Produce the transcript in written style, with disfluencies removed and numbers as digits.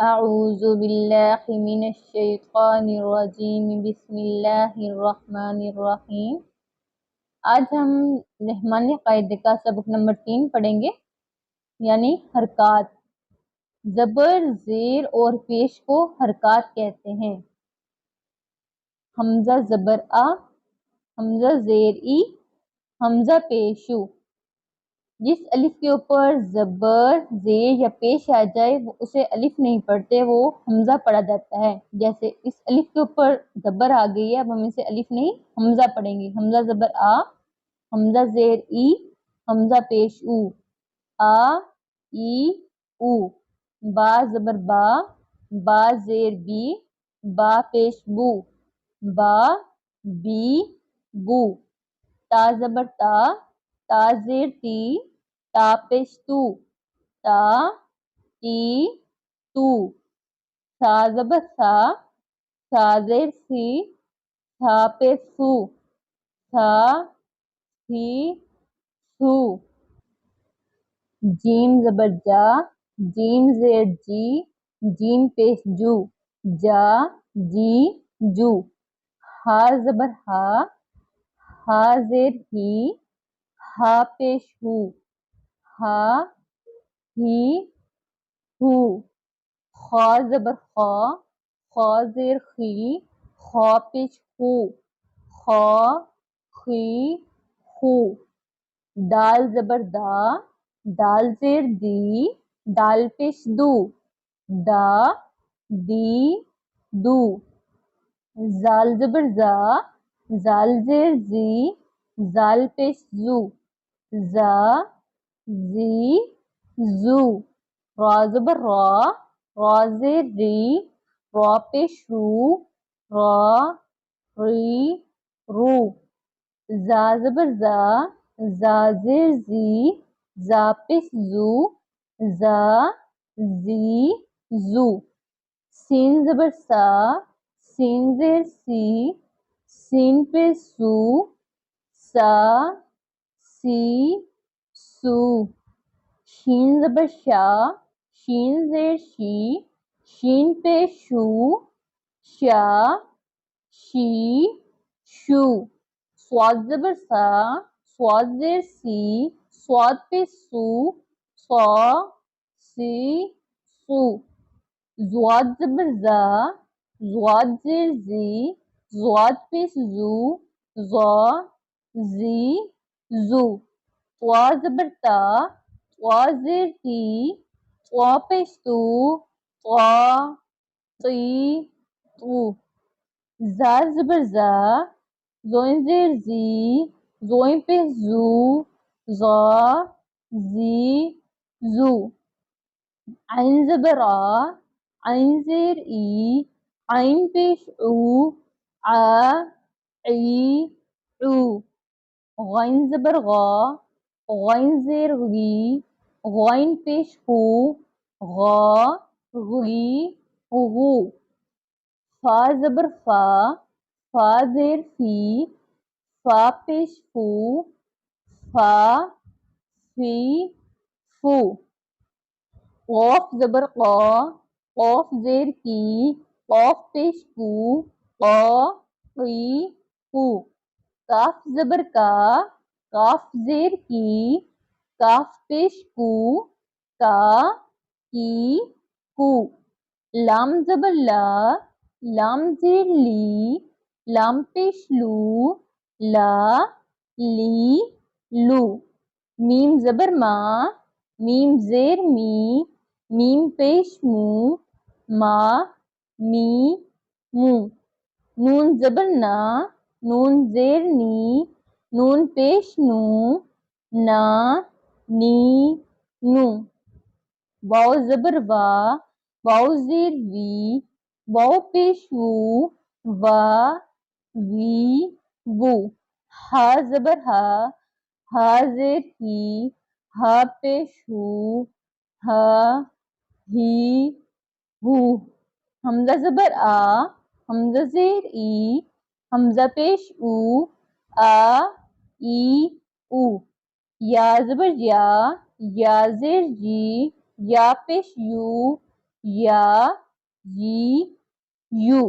اعوذ باللہ من الشیطان الرجیم بسم اللہ الرحمن الرحیم۔ آج ہم رحمانی قاعدے کا سبق نمبر 3 پڑھیں گے، یعنی حرکات۔ زبر، زیر اور پیش کو حرکات کہتے ہیں۔ حمزہ زبر آ، حمزہ زیر ای، حمزہ پیشو۔ جس الف کے اوپر زبر، زیر یا پیش آ جائے وہ اسے الف نہیں پڑھتے، وہ حمزہ پڑھا جاتا ہے۔ جیسے اس الف کے اوپر زبر آ گئی ہے، اب ہم اسے الف نہیں حمزہ پڑھیں گے۔ حمزہ زبر آ، حمزہ زیر ای، حمزہ پیش او، آ ای او۔ با زبر با، با زیر بی، با پیش بو، با بی بو۔ تا زبر تا، تا زیر تی، تا پیش تو، تا تی تو۔ سا زبر سا، سا زیر سی، سا پیش سو، سا سی سو۔ جیم زبر جا، جیم زیر جی، جیم پیش جو، جا جی جو۔ ہا زبر ہا، ہا زیر ہی، ہا پیش ہو، ہا ہی ہو۔ خا زبر خا، خا زیر خی، خا پیش خو، خا خی خو۔ دال زبر دا، دال زیر دی، دال پیش دو، دا دی دو۔ زال زبر زا، زال زیر زی، زال پیش زو، زا زی زو۔ را زبر را، را زیر ری، را پیش رو، را ری رو۔ زا زبر زا، زا زیر زی، زا پیش زو، زا زی زو۔ سین زبر سا، سین زیر سی، سین پیش سو، سا سی سو۔ شین زبر شا، شین زیر شی، شین پیش شو، شا شی شو۔ صاد زبر سا، صاد زیر سی، صاد پیش سو، صا سی سو۔ زواد زبر زا، زواد زیر زی، زواد پیش زو، زا زی زو۔ طوا زبر تا، طوا زیر تی، طوا پیش تو، طوا تی تو۔ زا زبر زا، زوین زیر زی، زوین پیش زو، زا زی زو۔ عین زبر آ، عین زیر ای، عین پیش او، آ ای او۔ غین زبر غا، غین زیر غی، غین پیش ہو، غا غی غو۔ فا زبر فا، فا زیر فی، فا پیش فو، فا فی فو۔ قوف زبر قا، قوف زیر کی، قوف پیش کو، قا قی قو۔ کاف زبر کا، کاف زیر کی، کاف پیش کو، کا کی کو۔ لام زبر لا، لام زیر لی، لام پیش لو، لا لی لو۔ میم زبر ما، میم زیر می، میم پیش مو، ما می مو۔ نون زبر نا، نون زیر نی، نون پیش نو، نا نی نو۔ واو زبر وا، واو زیر وی، واو پیش وو، وا وی وو۔ ہا زبر ہا، ہا زیر ہی، ہا پیش ہو، ہا ہی ہو۔ حمزہ زبر آ، حمزہ زیر ای، حمزہ پیش او، آ ای او۔ یا زبر یا، یا زیر جی، یا پیش یو، یا، جی، یو.